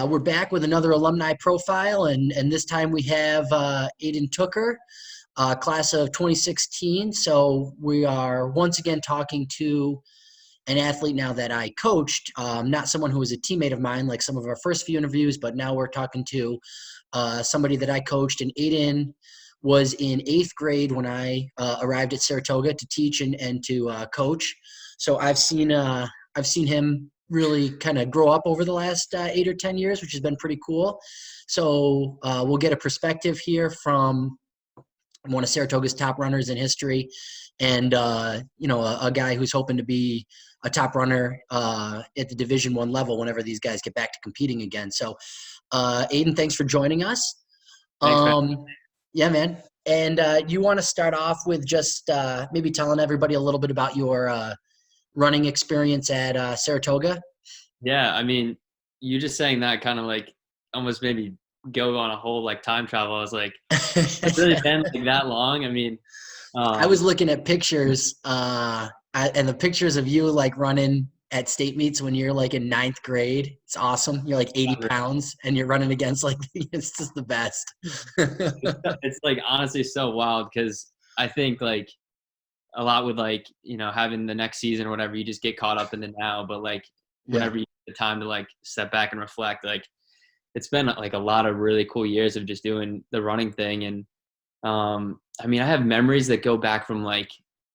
We're back with another alumni profile, and this time we have Aidan Tooker, class of 2016. So we are once again talking to an athlete now that I coached, not someone who was a teammate of mine like some of our first few interviews, but now we're talking to somebody that I coached. And Aidan was in 8th grade when I arrived at Saratoga to teach and to coach. So I've seen him really kind of grow up over the last 8 or 10 years, which has been pretty cool. So we'll get a perspective here from one of Saratoga's top runners in history, and a guy who's hoping to be a top runner at the Division I level whenever these guys get back to competing again. So, Aidan, thanks for joining us. Thanks, man. Yeah, man. And you want to start off with just maybe telling everybody a little bit about your running experience at Saratoga? Yeah, I mean, you just saying that kind of like almost made me go on a whole like time travel. I was like, it's really been like that long. I mean, I was looking at pictures and the pictures of you like running at state meets when you're like in 9th grade. It's awesome. You're like 80 pounds and you're running against like, it's just the best. it's like honestly so wild because I think like a lot with like, having the next season or whatever, you just get caught up in the now. But like whenever you get the time to like step back and reflect, like it's been like a lot of really cool years of just doing the running thing. And I mean, I have memories that go back from like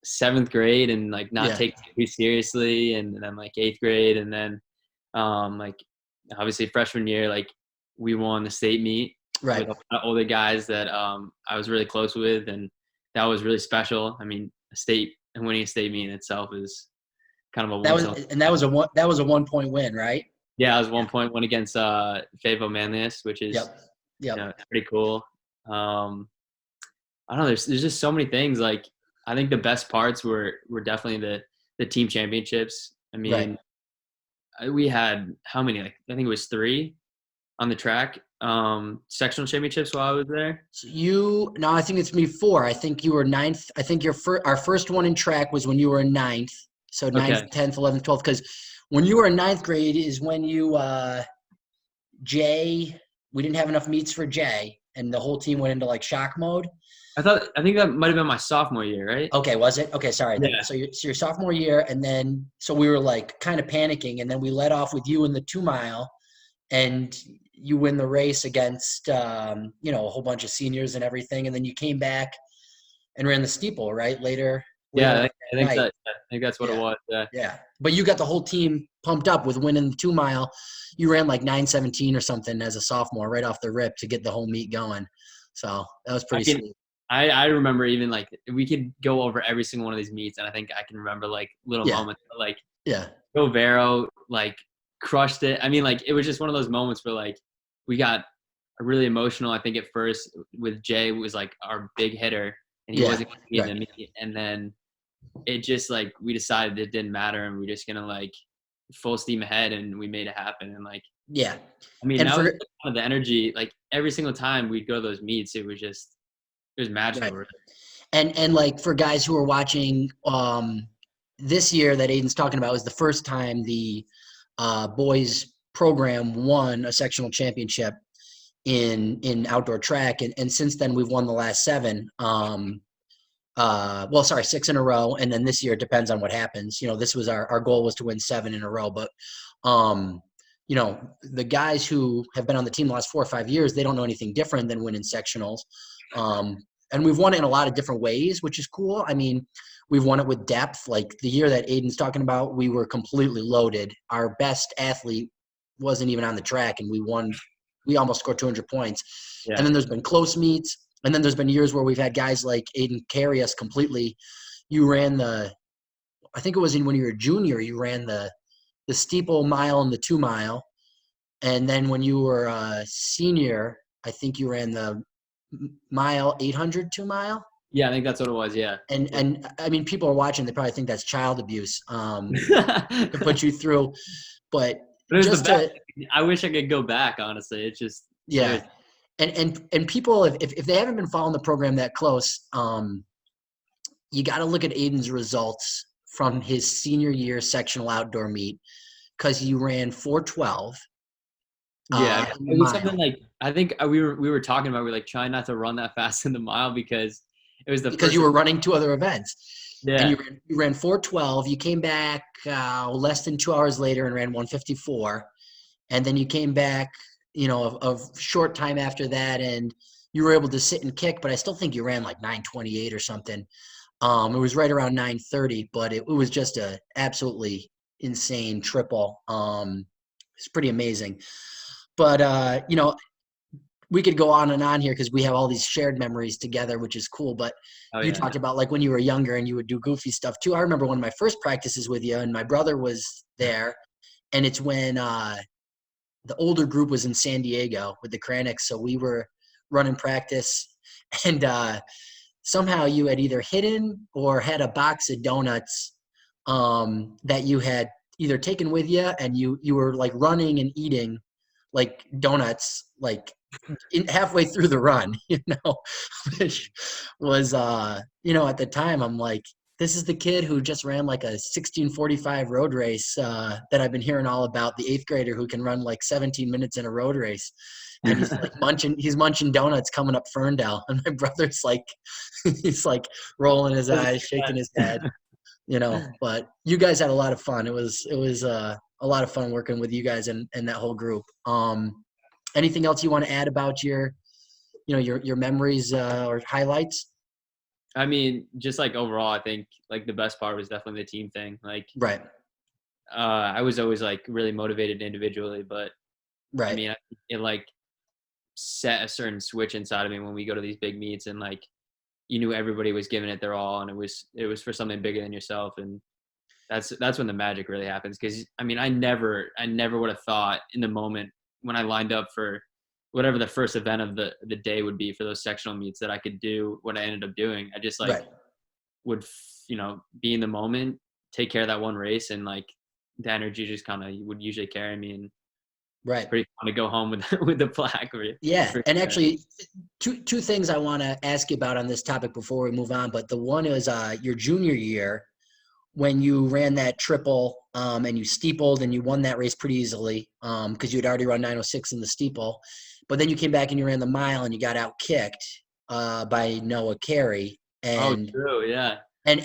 7th grade and like not taking it too seriously, and then like 8th grade, and then like obviously freshman year, like we won the state meet with a lot of older guys that I was really close with, and that was really special. I mean, winning a state meet in itself is kind of a that was a 1-point win, right? Yeah, it was 1-point win against Favo Manlius, which is pretty cool. I don't know. There's just so many things. Like I think the best parts were definitely the team championships. I mean, we had how many? Like I think it was 3 on the track sectional championships while I was there. So I think it's me 4. I think you were 9th. I think our first one in track was when you were in 9th. So 9th, 10th, 11th, 12th. Because when you were in 9th grade is when you Jay. We didn't have enough meets for Jay, and the whole team went into like shock mode. I think that might have been my sophomore year, right? Okay, was it? Okay, sorry. Yeah. So your sophomore year, and then so we were like kind of panicking, and then we let off with you in the 2-mile, and you win the race against a whole bunch of seniors and everything, and then you came back and ran the steeple, right? Later I think that's what it was. Yeah. But you got the whole team pumped up with winning the 2-mile. You ran like 9:17 or something as a sophomore right off the rip to get the whole meet going. So that was pretty sweet. I remember even like we could go over every single one of these meets, and I think I can remember like little moments. Like Joe Vero like crushed it. I mean, like it was just one of those moments where like we got really emotional. I think at first with Jay was like our big hitter, and he wasn't going to be in the meet, and then it just like we decided it didn't matter, and we're just gonna like full steam ahead, and we made it happen. And like I mean, that was kind of the energy. Like every single time we'd go to those meets, it was magical. Right. And like for guys who are watching, this year that Aidan's talking about was the first time the boys program won a sectional championship in outdoor track, and since then we've won the last 7. 6 in a row, and then this year it depends on what happens. This was our goal was to win 7 in a row, but the guys who have been on the team the last 4 or 5 years, they don't know anything different than winning sectionals. And we've won it in a lot of different ways, which is cool. I mean, we've won it with depth. Like the year that Aidan's talking about, we were completely loaded. Our best athlete wasn't even on the track, and we won. We almost scored 200 points. Yeah. And then there's been close meets. And then there's been years where we've had guys like Aidan carry us completely. You ran I think it was when you were a junior, you ran the steeple mile and the 2-mile. And then when you were a senior, I think you ran the mile 800 2-mile. Yeah, I think that's what it was. Yeah. And I mean, people are watching, they probably think that's child abuse to put you through. But just I wish I could go back, honestly. It's just And people, if they haven't been following the program that close, you got to look at Aidan's results from his senior year sectional outdoor meet, because you ran 4:12, Yeah, in the it was mile something like I think we were talking about we were like trying not to run that fast in the mile because it was the because first. you were running two other events. And Yeah. you ran 4:12. You came back less than 2 hours later and ran 1:54. And then you came back, a short time after that, and you were able to sit and kick. But I still think you ran like 9:28 or something. It was right around 9:30, but it was just a absolutely insane triple. It's pretty amazing. But we could go on and on here because we have all these shared memories together, which is cool. But Oh you yeah. talked about like when you were younger and you would do goofy stuff too. I remember one of my first practices with you, and my brother was there, and it's when the older group was in San Diego with the Kranich, so we were running practice, and somehow you had either hidden or had a box of donuts that you had either taken with you, and you were like running and eating like donuts like halfway through the run, which was at the time I'm like, this is the kid who just ran like a 16:45 road race that I've been hearing all about, the eighth grader who can run like 17 minutes in a road race. And he's munching donuts coming up Ferndale. And my brother's like, he's like rolling his eyes, shaking his head, but you guys had a lot of fun. It was a lot of fun working with you guys and that whole group. Anything else you want to add about your memories or highlights? I mean, just like overall, I think like the best part was definitely the team thing. Like, Right, I was always like really motivated individually, but I right, mean, it like set a certain switch inside of me when we go to these big meets and like you knew everybody was giving it their all and it was for something bigger than yourself and that's when the magic really happens because I mean I never would have thought in the moment when I lined up for whatever the first event of the day would be for those sectional meets that I could do what I ended up doing. I just like right, would be in the moment, take care of that one race, and like the energy just kind of would usually carry me, and it's right. pretty fun to go home with with the plaque Yeah, for and sure. actually, two things I want to ask you about on this topic before we move on. But the one is your junior year when you ran that triple and you steepled and you won that race pretty easily because you had already run 9:06 in the steeple. But then you came back and you ran the mile and you got out kicked by Noah Carey. Oh, And true, yeah. and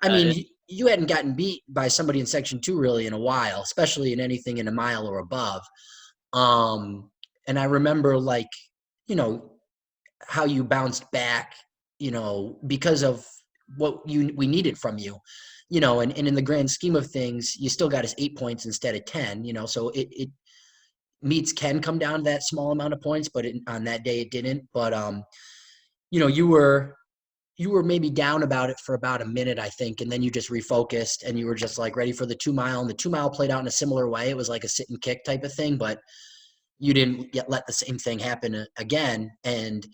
I Yeah. mean, you hadn't gotten beat by somebody in section two really in a while, especially in anything in a mile or above. Um, and I remember like, you know, how you bounced back, because of what we needed from you, and in the grand scheme of things, you still got us 8 points instead of 10, so it meets can come down to that small amount of points, but on that day it didn't. But you were maybe down about it for about a minute, I think, and then you just refocused and you were just like ready for the 2 mile, and the 2 mile played out in a similar way. It was like a sit and kick type of thing, but you didn't yet let the same thing happen again. And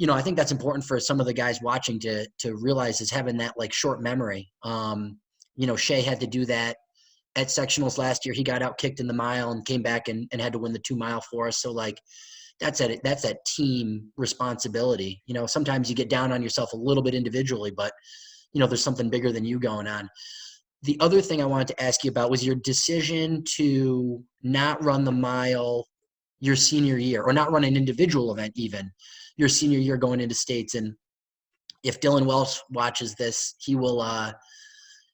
I think that's important for some of the guys watching to realize, is having that like short memory. Shea had to do that at sectionals last year. He got out kicked in the mile and came back and had to win the 2 mile for us. So like that's that team responsibility. Sometimes you get down on yourself a little bit individually, but there's something bigger than you going on. The other thing I wanted to ask you about was your decision to not run the mile your senior year, or not run an individual event even your senior year going into states. And if Dylan Welsh watches this, he will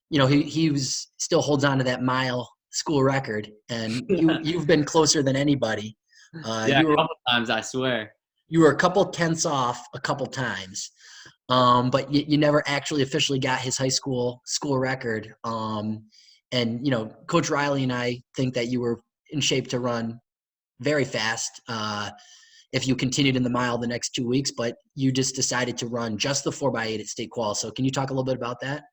he still holds on to that mile school record, and you've been closer than anybody. Yeah, You a were couple times, I swear. a couple tenths off a couple times, but you never actually officially got his school record. And Coach Riley and I think that you were in shape to run very fast if you continued in the mile the next 2 weeks, but you just decided to run just the 4x8 at state qual. So can you talk a little bit about that?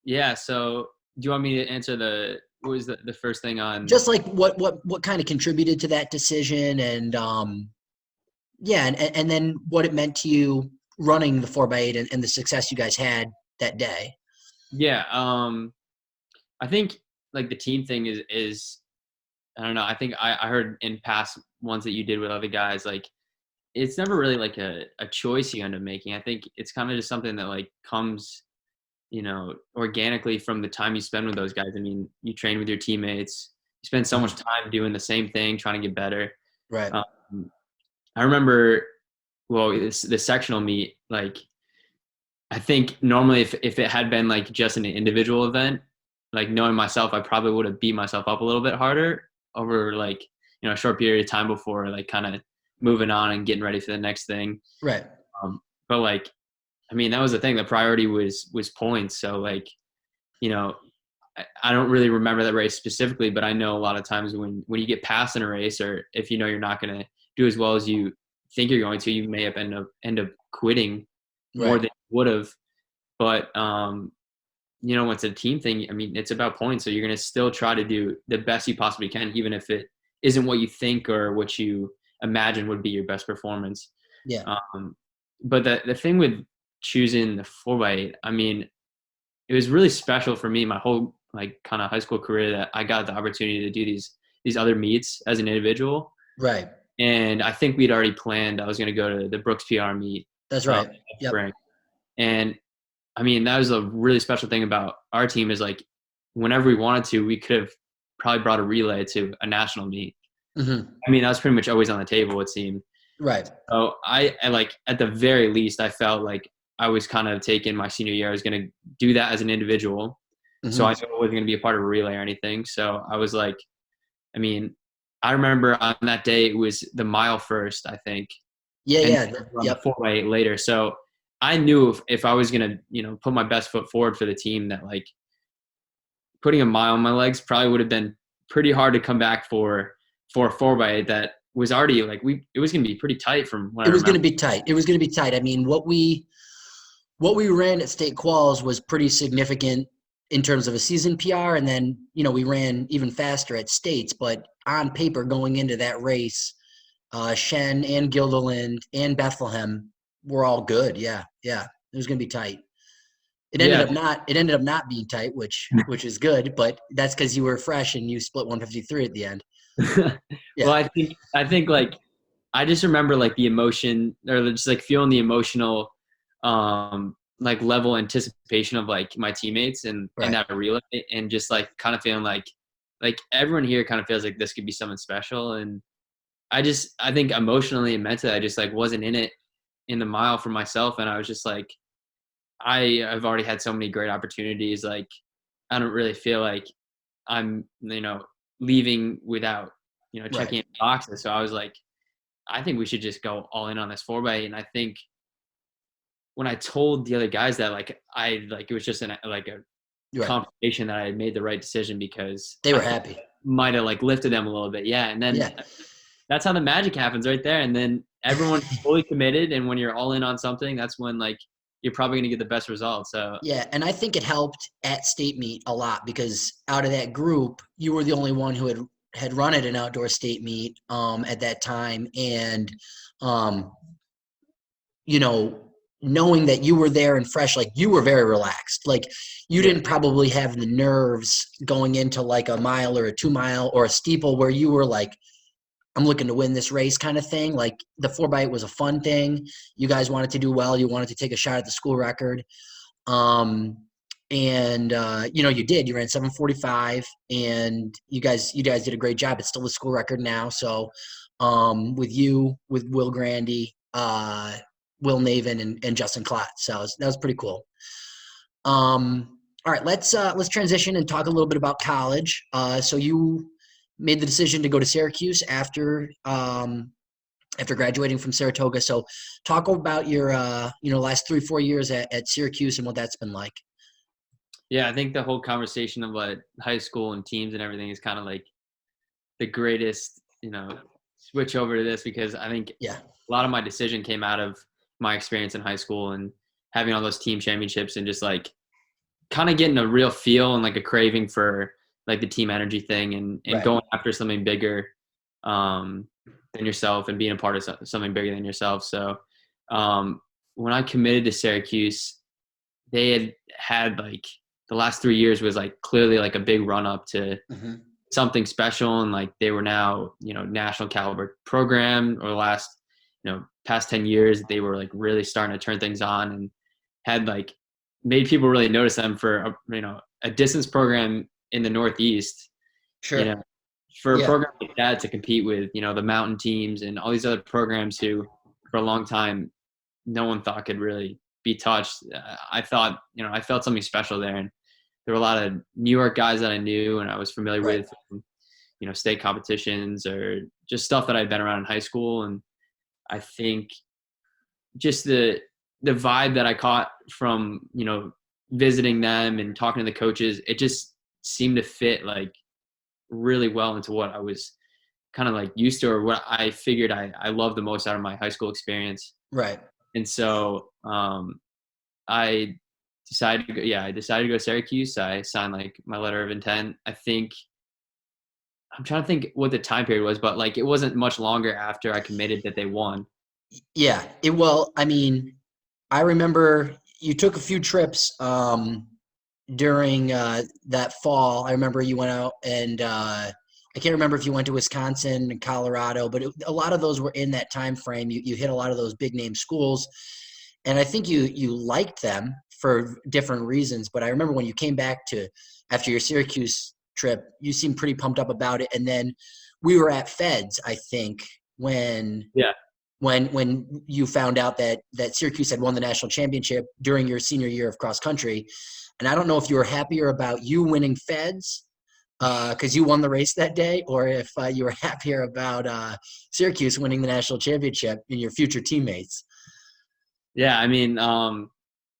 Yeah, so do you want me to answer what was the first thing on? Just like what kind of contributed to that decision, and yeah, and then what it meant to you running the 4x8 and the success you guys had that day. Yeah, I think like the team thing is I don't know. I think I heard in past ones that you did with other guys, like it's never really like a choice you end up making. I think it's kind of just something that like comes, organically from the time you spend with those guys. I mean, you train with your teammates, you spend so much time doing the same thing, trying to get better. Right. Um, I remember, well, the sectional meet, like, I think normally if it had been like just an individual event, like knowing myself, I probably would have beat myself up a little bit harder over like, a short period of time before like kind of moving on and getting ready for the next thing. Right. Um, but like, I mean, that was the thing. The priority was points. So like, you know, I don't really remember that race specifically, but I know a lot of times when you get past in a race, or if you know you're not going to do as well as you think you're going to, you may end up quitting more Right. than you would have. But when it's a team thing, I mean, it's about points. So you're going to still try to do the best you possibly can, even if it isn't what you think or what you imagine would be your best performance. Yeah. But the thing with choosing the 4x8, I mean, it was really special for me my whole like kind of high school career that I got the opportunity to do these other meets as an individual. Right. And I think we'd already planned I was going to go to the Brooks PR meet That's right. that Yep. spring. And I mean, that was a really special thing about our team is like whenever we wanted to, we could have probably brought a relay to a national meet. Hmm. I mean, that was pretty much always on the table, it seemed. Right. So I like at the very least, I felt like I was kind of taking my senior year. I was going to do that as an individual. So I Hmm. knew I wasn't going to be a part of a relay or anything. So I was like, I mean, I remember on that day it was the mile first, I think, Yeah. and Yeah. on the Yep. 4x8 later. So I knew if I was going to, put my best foot forward for the team that like putting a mile on my legs probably would have been pretty hard to come back for a 4x8 that was already like it was going to be pretty tight from what It I was going remember. to be tight. It was going to be tight. I mean, what we ran at state quals was pretty significant in terms of a season PR, and then we ran even faster at states. But on paper, going into that race, Shen and Guilderland and Bethlehem were all good. Yeah, yeah, it was going to be tight. It ended Yeah. up not. It ended up not being tight, which is good. But that's because you were fresh and you split 153 at the end. Well, Yeah, I think like I just remember like the emotion or just like feeling the emotional like level anticipation of like my teammates and right, that relay and just like kind of feeling like everyone here kind of feels like this could be something special. And I think emotionally and mentally I just like wasn't in it in the mile for myself. And I was just like I've already had so many great opportunities. Like I don't really feel like I'm leaving without right, checking in boxes. So I was like, I think we should just go all in on this 4x8. And I think when I told the other guys that, like, it was just a right. confirmation that I had made the right decision because They I were think happy. might have like lifted them a little bit. Yeah. And then Yeah. that's how the magic happens right there. And then everyone's fully committed. And when you're all in on something, that's when like you're probably going to get the best results. So Yeah, and I think it helped at state meet a lot because out of that group, you were the only one who had run at an outdoor state meet at that time, and um, you know, knowing that you were there and fresh, like you were very relaxed. Like you yeah, didn't probably have the nerves going into like a mile or a 2 mile or a steeple where you were like, I'm looking to win this race kind of thing. Like the 4x8 was a fun thing. You guys wanted to do well. You wanted to take a shot at the school record. Um, and you did. You ran 7:45, and you guys did a great job. It's still the school record now. So, with Will Grandy, Will Navin, and Justin Klotz. So that was pretty cool. All right, let's transition and talk a little bit about college. So you made the decision to go to Syracuse after graduating from Saratoga. So talk about your last 3-4 years at Syracuse and what that's been like. yeah, I think the whole conversation of like high school and teams and everything is kind of like the greatest, switch over to this because I think Yeah. a lot of my decision came out of my experience in high school and having all those team championships and just like kind of getting a real feel and like a craving for like the team energy thing and Right. going after something bigger than yourself and being a part of something bigger than yourself. So um, when I committed to Syracuse, they had like the last 3 years was like clearly like a big run up to Mm-hmm. something special. And like they were now, national caliber program or the last, past 10 years, they were like really starting to turn things on and had like made people really notice them for a distance program in the Northeast, you Sure. know, for a Yeah. program like that to compete with, the mountain teams and all these other programs who for a long time no one thought could really be touched. I thought, I felt something special there. And there were a lot of New York guys that I knew and I was familiar Right. with, state competitions or just stuff that I'd been around in high school. And I think just the vibe that I caught from, visiting them and talking to the coaches, it just seemed to fit like really well into what I was kind of like used to, or what I figured I loved the most out of my high school experience. Right. And so I I decided to go to Syracuse. I signed like my letter of intent. I think I'm trying to think what the time period was, but like it wasn't much longer after I committed that they won. Yeah. I mean, I remember you took a few trips during that fall. I remember you went out and I can't remember if you went to Wisconsin and Colorado, but a lot of those were in that time frame. You hit a lot of those big name schools, and I think you liked them for different reasons. But I remember when you came back to after your Syracuse trip, you seemed pretty pumped up about it. And then we were at Feds, I think, when Yeah. when you found out that Syracuse had won the national championship during your senior year of cross country. And I don't know if you were happier about you winning Feds because you won the race that day, or if you were happier about Syracuse winning the national championship and your future teammates. Yeah. I mean,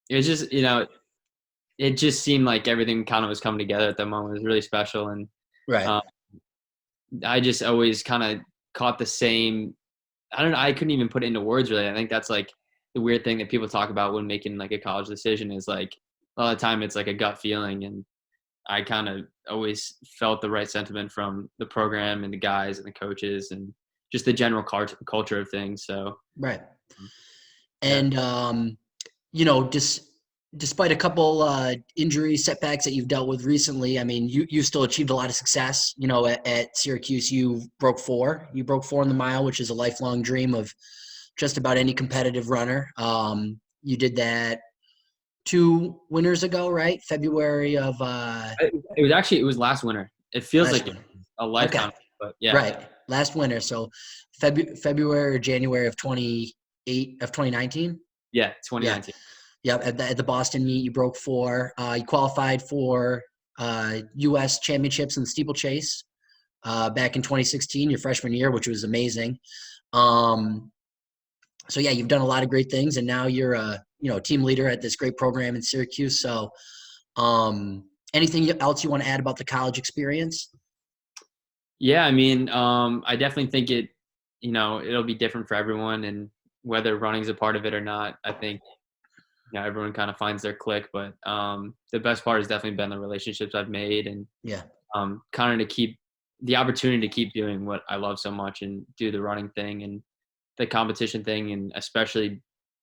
it was just, it just seemed like everything kind of was coming together at that moment. It was really special. And Right. um, I just always kind of caught the same. I don't know. I couldn't even put it into words really. I think that's like the weird thing that people talk about when making like a college decision is like a lot of the time it's like a gut feeling. And I kind of always felt the right sentiment from the program and the guys and the coaches and just the general culture of things. So, Right. yeah. And despite a couple injury setbacks that you've dealt with recently, I mean, you still achieved a lot of success. At Syracuse, you broke four. You broke four in the mile, which is a lifelong dream of just about any competitive runner. You did that 2 winters ago, right? February of It was last winter. It feels last like winter. a Okay, lifetime, but yeah, right, last winter. So February or January of 2019. yeah, Yeah. 2019. Yep, at the Boston meet, you broke four. You qualified for U.S. championships in the steeplechase back in 2016, your freshman year, which was amazing. Um, so yeah, you've done a lot of great things, and now you're a team leader at this great program in Syracuse. So, anything else you want to add about the college experience? Yeah, I mean, I definitely think it'll be different for everyone, and whether running's a part of it or not, I think everyone kind of finds their click. But the best part has definitely been the relationships I've made, and Yeah, kind of to keep the opportunity to keep doing what I love so much and do the running thing and the competition thing, and especially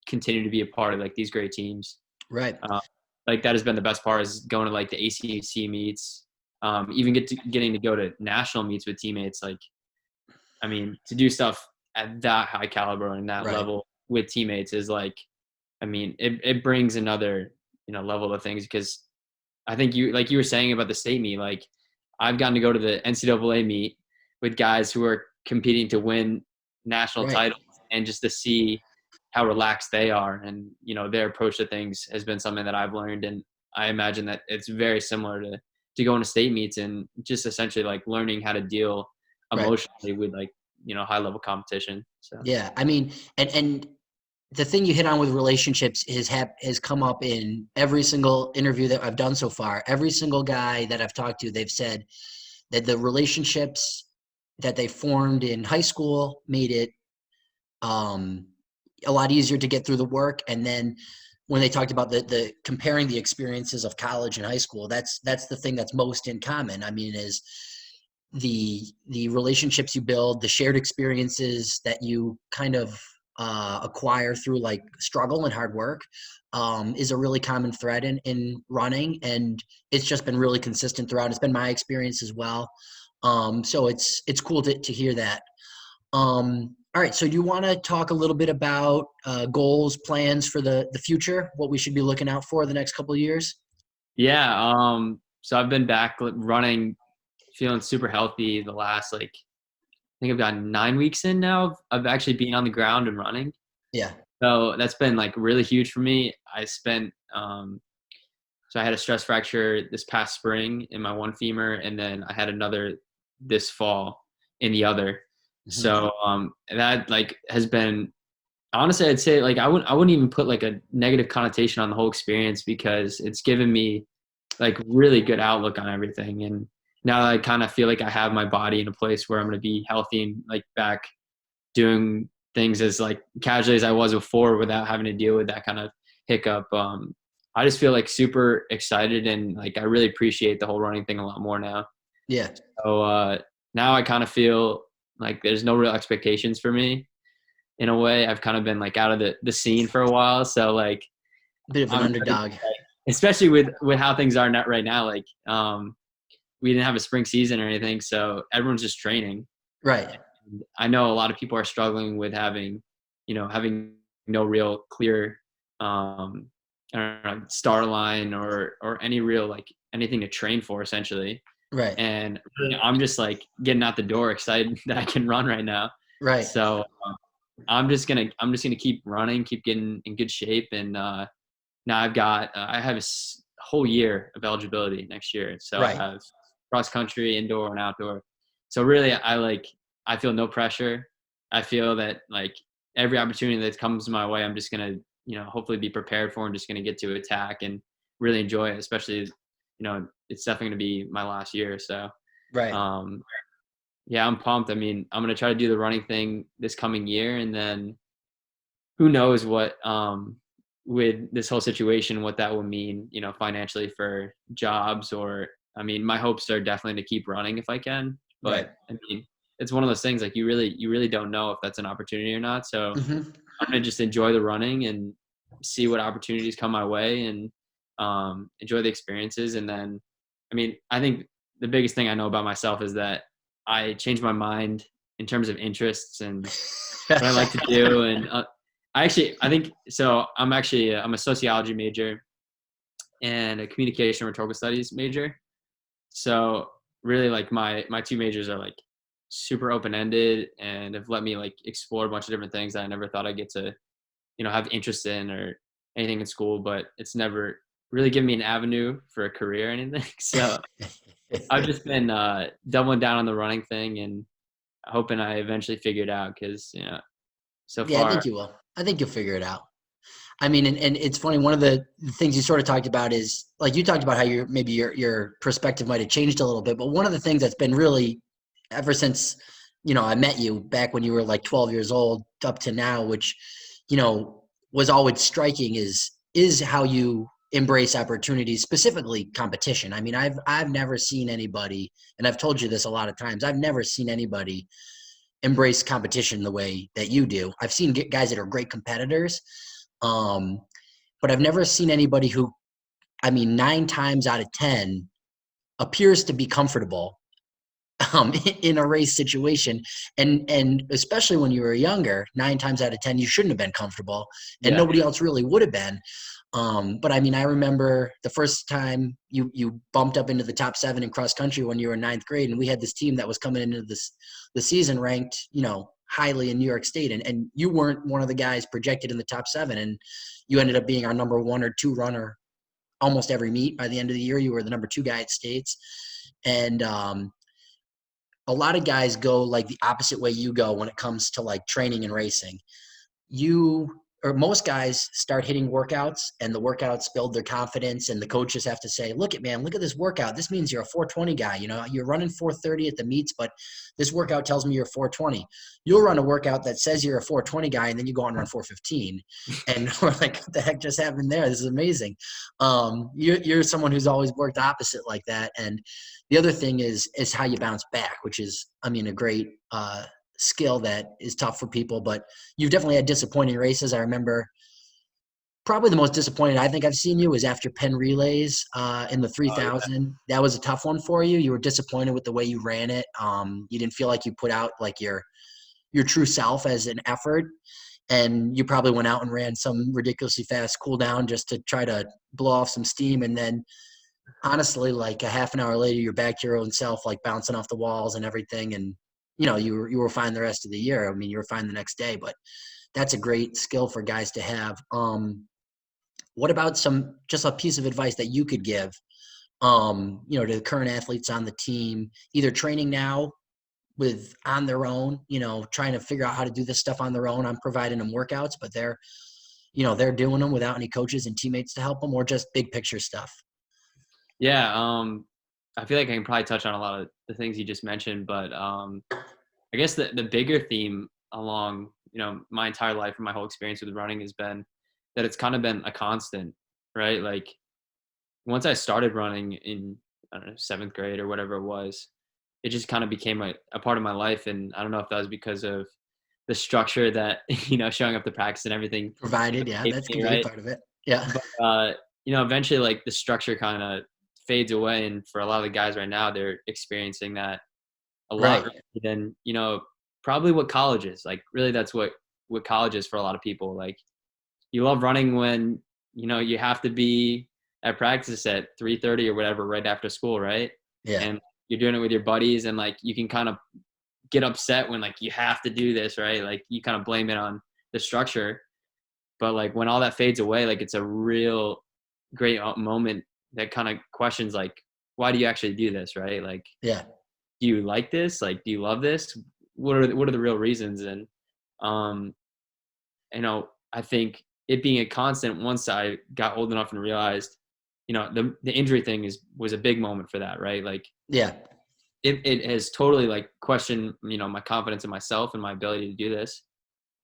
continue to be a part of like these great teams. right, Like that has been the best part is going to like the ACC meets, even getting to go to national meets with teammates. Like, I mean, to do stuff at that high caliber and that right, level with teammates is like, I mean, it brings another, level of things because I think like you were saying about the state meet, like I've gotten to go to the NCAA meet with guys who are competing to win national right, titles and just to see how relaxed they are and, their approach to things has been something that I've learned. And I imagine that it's very similar to going to state meets and just essentially like learning how to deal right. emotionally with like, high level competition. So. Yeah, I mean, and the thing you hit on with relationships has come up in every single interview that I've done so far. Every single guy that I've talked to, they've said that the relationships that they formed in high school made it um, a lot easier to get through the work. And then when they talked about the comparing the experiences of college and high school, that's the thing that's most in common. I mean, is the relationships you build, the shared experiences that you kind of acquire through like struggle and hard work is a really common thread in running, and it's just been really consistent throughout. It's been my experience as well. So it's cool to hear that. All right, so do you want to talk a little bit about goals, plans for the future, what we should be looking out for the next couple of years? Yeah. So I've been back running feeling super healthy the last like I think I've gotten 9 weeks in now of actually being on the ground and running. Yeah. So that's been like really huge for me. I spent so I had a stress fracture this past spring in my one femur, and then I had another this fall in the other. Mhm. So that like has been honestly, I'd say like I wouldn't even put like a negative connotation on the whole experience because it's given me like really good outlook on everything. And now I kind of feel like I have my body in a place where I'm going to be healthy and like back doing things as like casually as I was before without having to deal with that kind of hiccup. I just feel like super excited and like I really appreciate the whole running thing a lot more now. Yeah. So now I kind of feel like there's no real expectations for me in a way. I've kind of been like out of the scene for a while. So like Bit of an I'm underdog. especially with how things are not right now. Like we didn't have a spring season or anything, so everyone's just training. Right. I know a lot of people are struggling with having no real clear I don't know, star line or any real like anything to train for essentially. Right. And really, I'm just like getting out the door excited that I can run right now. Right. So I'm just gonna keep running, keep getting in good shape, and now I have a whole year of eligibility next year. So I Right. have cross country, indoor and outdoor. So really I feel no pressure. I feel that like every opportunity that comes my way, I'm just gonna, hopefully be prepared for and just gonna get to attack and really enjoy it, especially it's definitely gonna be my last year. So Right. um yeah, I'm pumped. I mean, I'm gonna try to do the running thing this coming year and then who knows what with this whole situation what that will mean financially for jobs or I mean my hopes are definitely to keep running if I can Right. but I mean it's one of those things like you really don't know if that's an opportunity or not so Hmm. I'm gonna just enjoy the running and see what opportunities come my way and enjoy the experiences and then I mean I think the biggest thing I know about myself is that I change my mind in terms of interests and what I like to do and I think so. I'm a sociology major and a communication rhetorical studies major. So really, like my two majors are like super open ended and have let me like explore a bunch of different things that I never thought I'd get to have interest in or anything in school. But it's never really given me an avenue for a career or anything. So I've just been doubling down on the running thing and hoping I eventually figure it out because so Yeah, I think far. you will. I think you'll figure it out. I mean, and it's funny. One of the things you sort of talked about is like you talked about how maybe your perspective might have changed a little bit. But one of the things that's been really ever since I met you back when you were like 12 years old up to now, which was always striking is how you embrace opportunities, specifically competition. I mean, I've never seen anybody, and I've told you this a lot of times. I've never seen anybody embrace competition the way that you do. I've seen guys that are great competitors, um, but I've never seen anybody who, I mean, 9 times out of 10 appears to be comfortable in a race situation. And especially when you were younger, 9 times out of 10, you shouldn't have been comfortable and Yeah. nobody else really would have been. But I mean, I remember the first time you bumped up into the top 7 in cross country when you were in ninth grade, and we had this team that was coming into the season ranked, highly in New York State, and you weren't one of the guys projected in the top 7, and you ended up being our number 1 or 2 runner almost every meet. By the end of the year, you were the number 2 guy at states, and a lot of guys go like the opposite way you go when it comes to like training and racing. Most guys start hitting workouts and the workouts build their confidence and the coaches have to say, look at this workout. This means you're a 420 guy. You're running 430 at the meets, but this workout tells me you're 420. You'll run a workout that says you're a 420 guy and then you go out and run 415. And we're like, what the heck just happened there? This is amazing. You're someone who's always worked opposite like that. And the other thing is how you bounce back, which is, I mean, a great skill that is tough for people, but you've definitely had disappointing races. I remember probably the most disappointed I think I've seen you was after Penn Relays in the Oh, yeah. 3000. That was a tough one for you. You were disappointed with the way you ran it. You didn't feel like you put out like your true self as an effort. And you probably went out and ran some ridiculously fast cool down just to try to blow off some steam. And then honestly, like a half an hour later, you're back to your own self, like bouncing off the walls and everything. And, you were fine the rest of the year. I mean, you were fine the next day, but that's a great skill for guys to have. What about just a piece of advice that you could give, to the current athletes on the team, either training now on their own, trying to figure out how to do this stuff on their own. I'm providing them workouts, but they're doing them without any coaches and teammates to help them, or just big picture stuff. Yeah, I feel like I can probably touch on a lot of the things you just mentioned, but I guess the bigger theme along my entire life and my whole experience with running has been that it's kind of been a constant, right? Like once I started running in, I don't know, 7th grade or whatever it was, it just kind of became a part of my life. And I don't know if that was because of the structure that showing up to practice and everything Provided, yeah, gave that's me, could be a right? part of it. Yeah. But eventually, like the structure kind of fades away, and for a lot of the guys right now, they're experiencing that a lot Right. rather than probably what college is like. Really, that's what college is for a lot of people. Like you love running when you have to be at practice at 3:30 or whatever right after school, right? Yeah. And you're doing it with your buddies, and like you can kind of get upset when like you have to do this, right? Like you kind of blame it on the structure. But like when all that fades away, like it's a real great moment that kind of questions like, why do you actually do this, right? Like, Yeah. do you like this? Like, do you love this? What are the real reasons? And um, I think it being a constant once I got old enough and realized, the injury thing was a big moment for that, right? Like Yeah. it has totally like questioned, my confidence in myself and my ability to do this.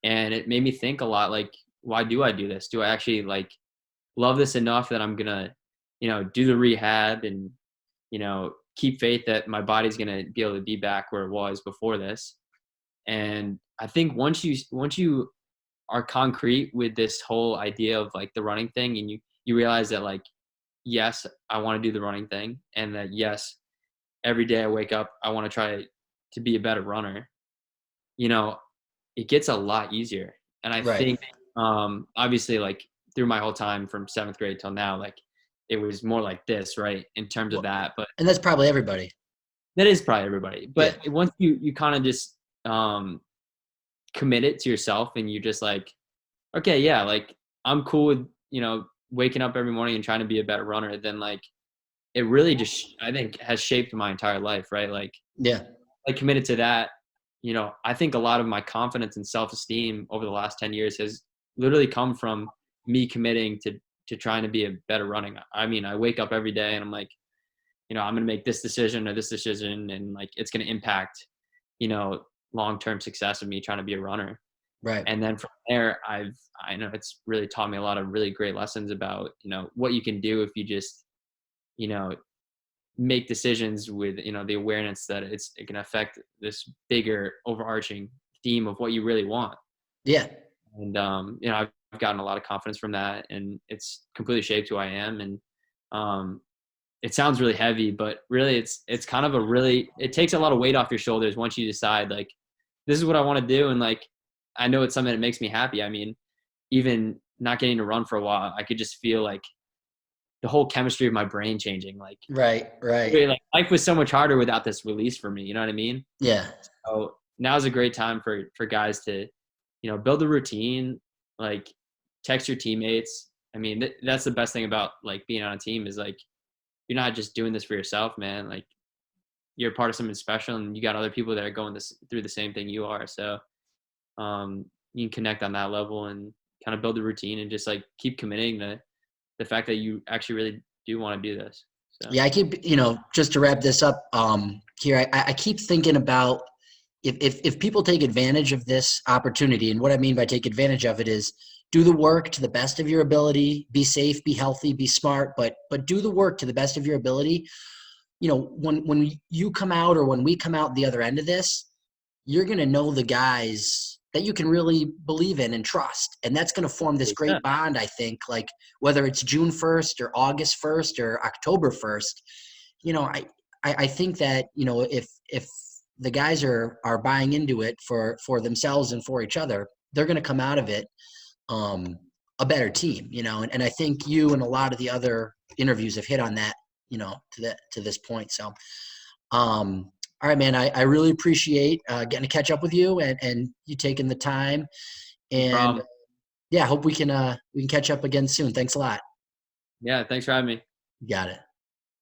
And it made me think a lot like, why do I do this? Do I actually like love this enough that I'm gonna, do the rehab and, keep faith that my body's gonna be able to be back where it was before this. And I think once you are concrete with this whole idea of like the running thing, and you realize that like, yes, I want to do the running thing, and that yes, every day I wake up, I want to try to be a better runner. You know, it gets a lot easier. And I Right. think, obviously, like through my whole time from 7th grade till now, like it was more like this, right? In terms of Well, that, but and that's probably everybody. that is probably everybody. Yeah. But once you kind of just commit it to yourself, and you just like, okay, yeah, like I'm cool with waking up every morning and trying to be a better runner. Then like it really just I think has shaped my entire life, right? Like Yeah. I committed to that. I think a lot of my confidence and self-esteem over the last 10 years has literally come from me committing to trying to be a better running. I mean, I wake up every day and I'm like, I'm going to make this decision or this decision, and like it's going to impact, long-term success of me trying to be a runner. Right. And then from there, I know it's really taught me a lot of really great lessons about, what you can do if you just, you know, make decisions with the awareness that it can affect this bigger overarching theme of what you really want. Yeah. And I've gotten a lot of confidence from that, and it's completely shaped who I am. And it sounds really heavy, but really it's kind of it takes a lot of weight off your shoulders once you decide like this is what I want to do. And like I know it's something that makes me happy. I mean, even not getting to run for a while, I could just feel like the whole chemistry of my brain changing. Like Right. Right. really, like life was so much harder without this release for me. You know what I mean? Yeah. So now's a great time for guys to, build a routine, like text your teammates. I mean, that's the best thing about like being on a team is like you're not just doing this for yourself, man. Like you're part of something special, and you got other people that are going through the same thing you are. So you can connect on that level and kind of build a routine and just like keep committing the fact that you actually really do want to do this. So Yeah. I keep, just to wrap this up, here, I keep thinking about if people take advantage of this opportunity, and what I mean by take advantage of it is do the work to the best of your ability, be safe, be healthy, be smart, but do the work to the best of your ability. When you come out, or when we come out the other end of this, you're going to know the guys that you can really believe in and trust. And that's going to form this yeah, great bond, I think, like whether it's June 1st or August 1st or October 1st, I think that, if the guys are buying into it for themselves and for each other, they're going to come out of it um, a better team, and I think you and a lot of the other interviews have hit on that to this point. So, all right, man, I really appreciate getting to catch up with you and you taking the time. No And problem. yeah, I hope we can catch up again soon. Thanks a lot. Yeah, thanks for having me. You got it.